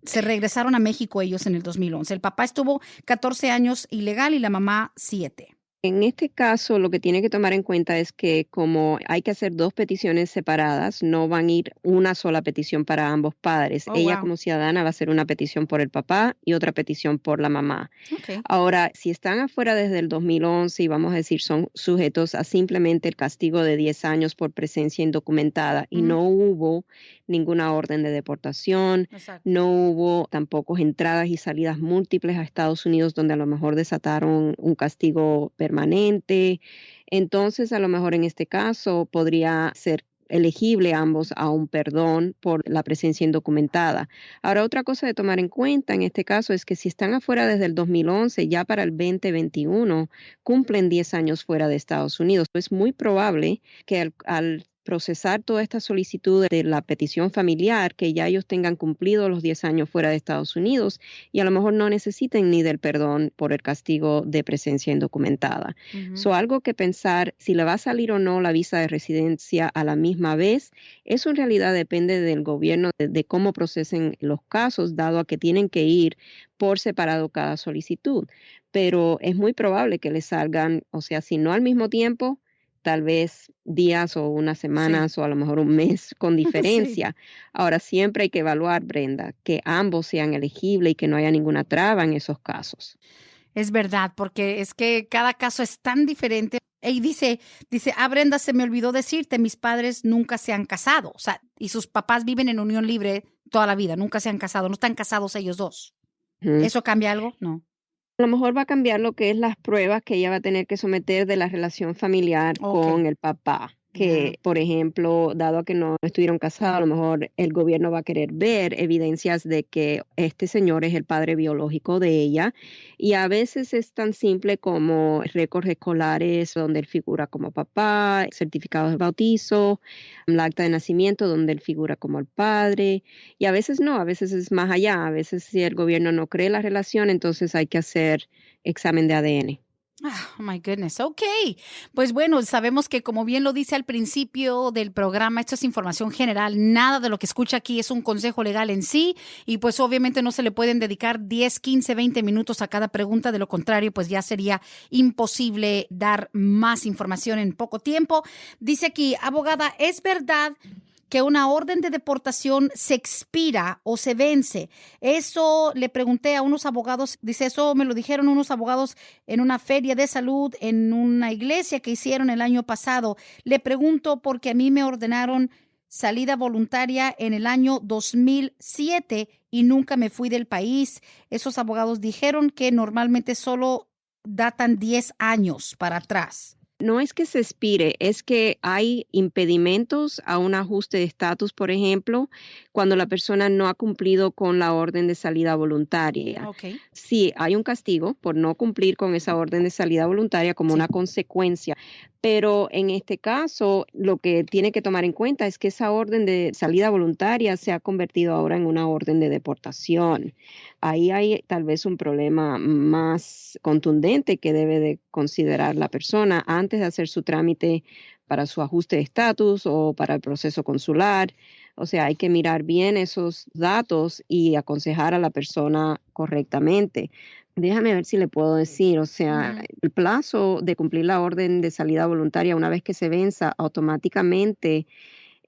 Se regresaron a México ellos en el 2011. El papá estuvo 14 años ilegal y la mamá 7. En este caso, lo que tiene que tomar en cuenta es que como hay que hacer 2 peticiones separadas, no van a ir una sola petición para ambos padres. Ella como ciudadana va a hacer una petición por el papá y otra petición por la mamá. Okay. Ahora, si están afuera desde el 2011 y vamos a decir son sujetos a simplemente el castigo de 10 años por presencia indocumentada y no hubo ninguna orden de deportación, no hubo tampoco entradas y salidas múltiples a Estados Unidos donde a lo mejor desataron un castigo permanente, entonces a lo mejor en este caso podría ser elegible ambos a un perdón por la presencia indocumentada. Ahora, otra cosa de tomar en cuenta en este caso es que si están afuera desde el 2011, ya para el 2021 cumplen 10 años fuera de Estados Unidos. Es muy probable que al procesar toda esta solicitud de la petición familiar, que ya ellos tengan cumplido los 10 años fuera de Estados Unidos y a lo mejor no necesiten ni del perdón por el castigo de presencia indocumentada. So, algo que pensar si le va a salir o no la visa de residencia a la misma vez, eso en realidad depende del gobierno, de cómo procesen los casos, dado a que tienen que ir por separado cada solicitud. Pero es muy probable que le salgan, o sea, si no al mismo tiempo, tal vez días o unas semanas o a lo mejor un mes con diferencia. Ahora, siempre hay que evaluar, Brenda, que ambos sean elegibles y que no haya ninguna traba en esos casos. Es verdad, porque es que cada caso es tan diferente. Y dice, Brenda, se me olvidó decirte, mis padres nunca se han casado, o sea, y sus papás viven en unión libre toda la vida, nunca se han casado, no están casados ellos dos. ¿Eso cambia algo? No. A lo mejor va a cambiar lo que es las pruebas que ella va a tener que someter de la relación familiar con el papá. Que, por ejemplo, dado que no estuvieron casados, a lo mejor el gobierno va a querer ver evidencias de que este señor es el padre biológico de ella. Y a veces es tan simple como récords escolares donde él figura como papá, certificados de bautizo, el acta de nacimiento donde él figura como el padre. Y a veces no, a veces es más allá. A veces si el gobierno no cree la relación, entonces hay que hacer examen de ADN. Oh, my goodness. Ok. Pues bueno, sabemos que como bien lo dice al principio del programa, esto es información general. Nada de lo que escucha aquí es un consejo legal en sí y pues obviamente no se le pueden dedicar 10, 15, 20 minutos a cada pregunta. De lo contrario, pues ya sería imposible dar más información en poco tiempo. Dice aquí, abogada, ¿es verdad que una orden de deportación se expira o se vence? Eso le pregunté a unos abogados, dice, eso me lo dijeron unos abogados en una feria de salud en una iglesia que hicieron el año pasado. Le pregunto porque a mí me ordenaron salida voluntaria en el año 2007 y nunca me fui del país. Esos abogados dijeron que normalmente solo datan 10 años para atrás. No es que se expire, es que hay impedimentos a un ajuste de estatus, por ejemplo, cuando la persona no ha cumplido con la orden de salida voluntaria. Okay. Sí, hay un castigo por no cumplir con esa orden de salida voluntaria como una consecuencia, pero en este caso lo que tiene que tomar en cuenta es que esa orden de salida voluntaria se ha convertido ahora en una orden de deportación. Ahí hay tal vez un problema más contundente que debe de considerar la persona antes de hacer su trámite para su ajuste de estatus o para el proceso consular. O sea, hay que mirar bien esos datos y aconsejar a la persona correctamente. Déjame ver si le puedo decir, o sea, el plazo de cumplir la orden de salida voluntaria una vez que se venza automáticamente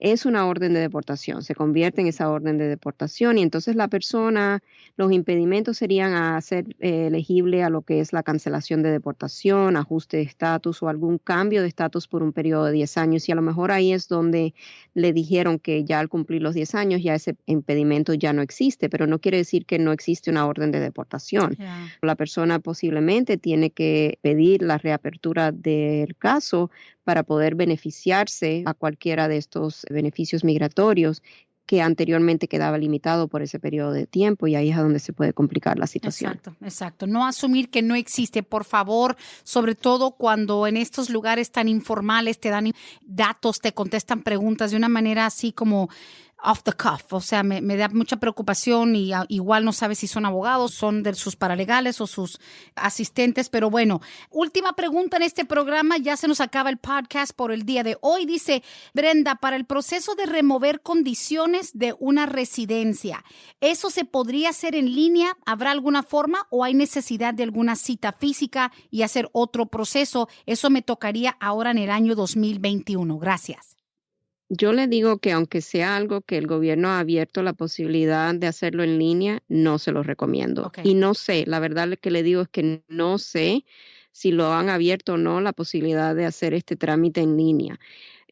es una orden de deportación, se convierte en esa orden de deportación y entonces la persona, los impedimentos serían a ser elegible a lo que es la cancelación de deportación, ajuste de estatus o algún cambio de estatus por un periodo de 10 años y a lo mejor ahí es donde le dijeron que ya al cumplir los 10 años ya ese impedimento ya no existe, pero no quiere decir que no existe una orden de deportación. La persona posiblemente tiene que pedir la reapertura del caso para poder beneficiarse a cualquiera de estos beneficios migratorios que anteriormente quedaba limitado por ese periodo de tiempo y ahí es a donde se puede complicar la situación. Exacto. No asumir que no existe, por favor, sobre todo cuando en estos lugares tan informales te dan datos, te contestan preguntas de una manera así como off the cuff, o sea, me da mucha preocupación y igual no sabes si son abogados, son de sus paralegales o sus asistentes, pero bueno, última pregunta en este programa, ya se nos acaba el podcast por el día de hoy. Dice Brenda, para el proceso de remover condiciones de una residencia, ¿eso se podría hacer en línea? ¿Habrá alguna forma o hay necesidad de alguna cita física y hacer otro proceso? Eso me tocaría ahora en el año 2021. Gracias. Yo le digo que aunque sea algo que el gobierno ha abierto la posibilidad de hacerlo en línea, no se lo recomiendo. Okay. Y no sé, la verdad que le digo es que no sé si lo han abierto o no la posibilidad de hacer este trámite en línea.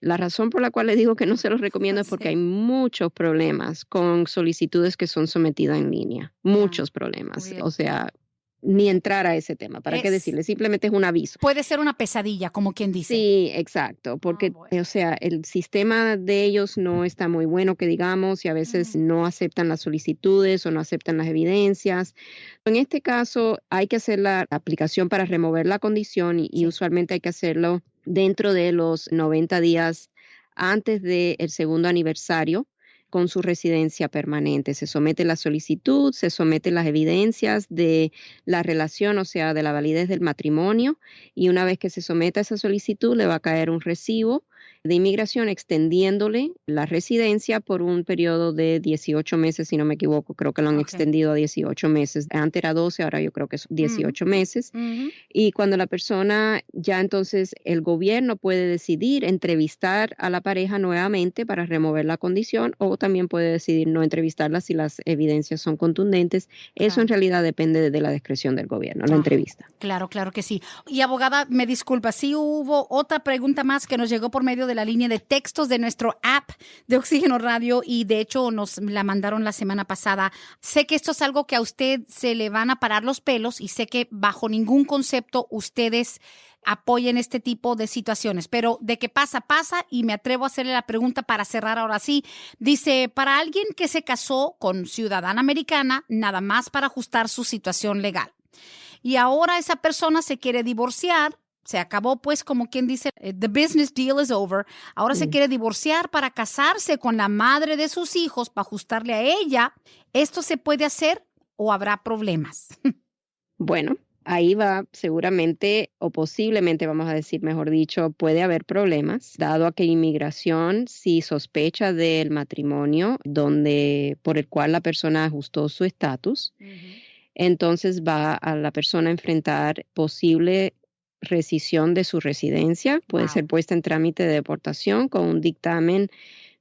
La razón por la cual le digo que no se los recomiendo es porque hay muchos problemas con solicitudes que son sometidas en línea. Muchos problemas. O sea, ni entrar a ese tema. ¿Para qué decirle? Simplemente es un aviso. Puede ser una pesadilla, como quien dice. Sí, exacto, porque, o sea, el sistema de ellos no está muy bueno, que digamos, y a veces no aceptan las solicitudes o no aceptan las evidencias. En este caso, hay que hacer la aplicación para remover la condición y usualmente hay que hacerlo dentro de los 90 días antes del segundo aniversario con su residencia permanente. Se somete la solicitud, se someten las evidencias de la relación, o sea, de la validez del matrimonio, y una vez que se someta esa solicitud le va a caer un recibo de inmigración extendiéndole la residencia por un periodo de 18 meses, si no me equivoco, creo que lo han extendido a 18 meses. Antes era 12, ahora yo creo que es 18 meses. Y cuando la persona ya entonces el gobierno puede decidir entrevistar a la pareja nuevamente para remover la condición, o también puede decidir no entrevistarla si las evidencias son contundentes. Eso en realidad depende de la discreción del gobierno, la entrevista. Claro que sí. Y abogada, me disculpa, sí hubo otra pregunta más que nos llegó por medio de la línea de textos de nuestro app de Oxígeno Radio, y de hecho nos la mandaron la semana pasada. Sé que esto es algo que a usted se le van a parar los pelos y sé que bajo ningún concepto ustedes apoyen este tipo de situaciones, pero de que pasa, y me atrevo a hacerle la pregunta para cerrar ahora sí. Dice, para alguien que se casó con ciudadana americana nada más para ajustar su situación legal y ahora esa persona se quiere divorciar, se acabó pues como quien dice, the business deal is over, ahora se quiere divorciar para casarse con la madre de sus hijos, para ajustarle a ella, ¿esto se puede hacer o habrá problemas? Bueno, ahí va seguramente o posiblemente, vamos a decir, mejor dicho, puede haber problemas, dado a que inmigración, si sospecha del matrimonio por el cual la persona ajustó su estatus, entonces va a la persona a enfrentar posible rescisión de su residencia, puede ser puesta en trámite de deportación con un dictamen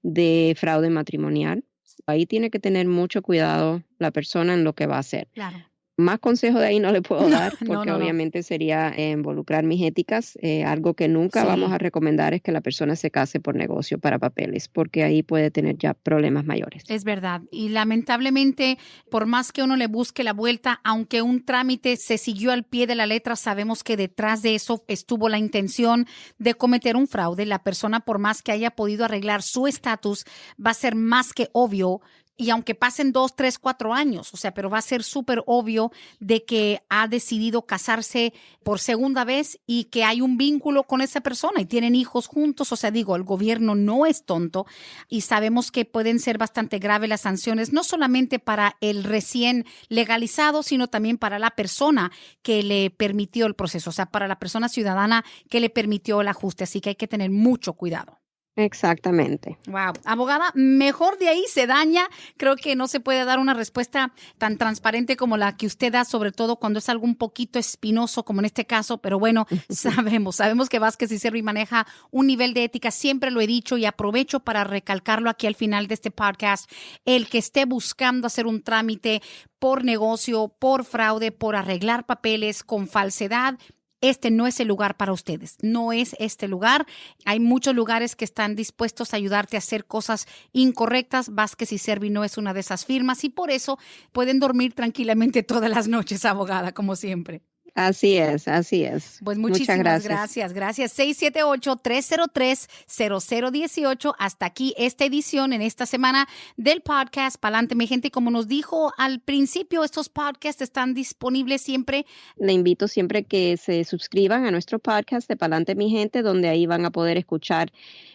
de fraude matrimonial. Ahí tiene que tener mucho cuidado la persona en lo que va a hacer. Claro. Más consejo de ahí no le puedo dar porque obviamente sería involucrar mis éticas. Algo que nunca vamos a recomendar es que la persona se case por negocio para papeles, porque ahí puede tener ya problemas mayores. Es verdad. Y lamentablemente, por más que uno le busque la vuelta, aunque un trámite se siguió al pie de la letra, sabemos que detrás de eso estuvo la intención de cometer un fraude. La persona, por más que haya podido arreglar su estatus, va a ser más que obvio. Y aunque pasen 2, 3, 4 años, o sea, pero va a ser súper obvio de que ha decidido casarse por segunda vez y que hay un vínculo con esa persona y tienen hijos juntos. O sea, digo, el gobierno no es tonto y sabemos que pueden ser bastante graves las sanciones, no solamente para el recién legalizado, sino también para la persona que le permitió el proceso, o sea, para la persona ciudadana que le permitió el ajuste. Así que hay que tener mucho cuidado. Exactamente. Wow. Abogada, mejor de ahí se daña. Creo que no se puede dar una respuesta tan transparente como la que usted da, sobre todo cuando es algo un poquito espinoso, como en este caso. Pero bueno, sabemos que Vázquez y Servi maneja un nivel de ética. Siempre lo he dicho y aprovecho para recalcarlo aquí al final de este podcast. El que esté buscando hacer un trámite por negocio, por fraude, por arreglar papeles con falsedad, este no es el lugar para ustedes, no es este lugar. Hay muchos lugares que están dispuestos a ayudarte a hacer cosas incorrectas. Vázquez y Servi no es una de esas firmas y por eso pueden dormir tranquilamente todas las noches, abogada, como siempre. Así es, así es. Pues muchísimas gracias. 678-303-0018. Hasta aquí esta edición en esta semana del podcast Pa'lante Mi Gente. Como nos dijo al principio, estos podcasts están disponibles siempre. Le invito siempre que se suscriban a nuestro podcast de Pa'lante Mi Gente, donde ahí van a poder escuchar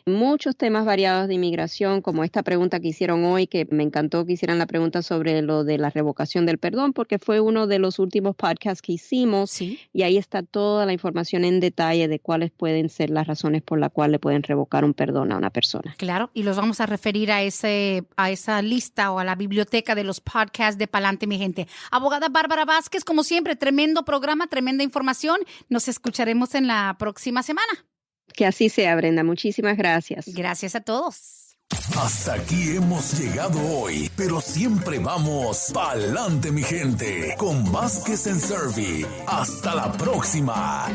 muchos temas variados de inmigración, como esta pregunta que hicieron hoy, que me encantó que hicieran la pregunta sobre lo de la revocación del perdón, porque fue uno de los últimos podcasts que hicimos. Sí. Y ahí está toda la información en detalle de cuáles pueden ser las razones por las cuales le pueden revocar un perdón a una persona. Claro, y los vamos a referir a esa lista o a la biblioteca de los podcasts de Pa'lante Mi Gente. Abogada Bárbara Vázquez, como siempre, tremendo programa, tremenda información. Nos escucharemos en la próxima semana. Que así sea, Brenda. Muchísimas gracias. Gracias a todos. Hasta aquí hemos llegado hoy, pero siempre vamos pa'lante, mi gente, con Vázquez and Servi. Hasta la próxima.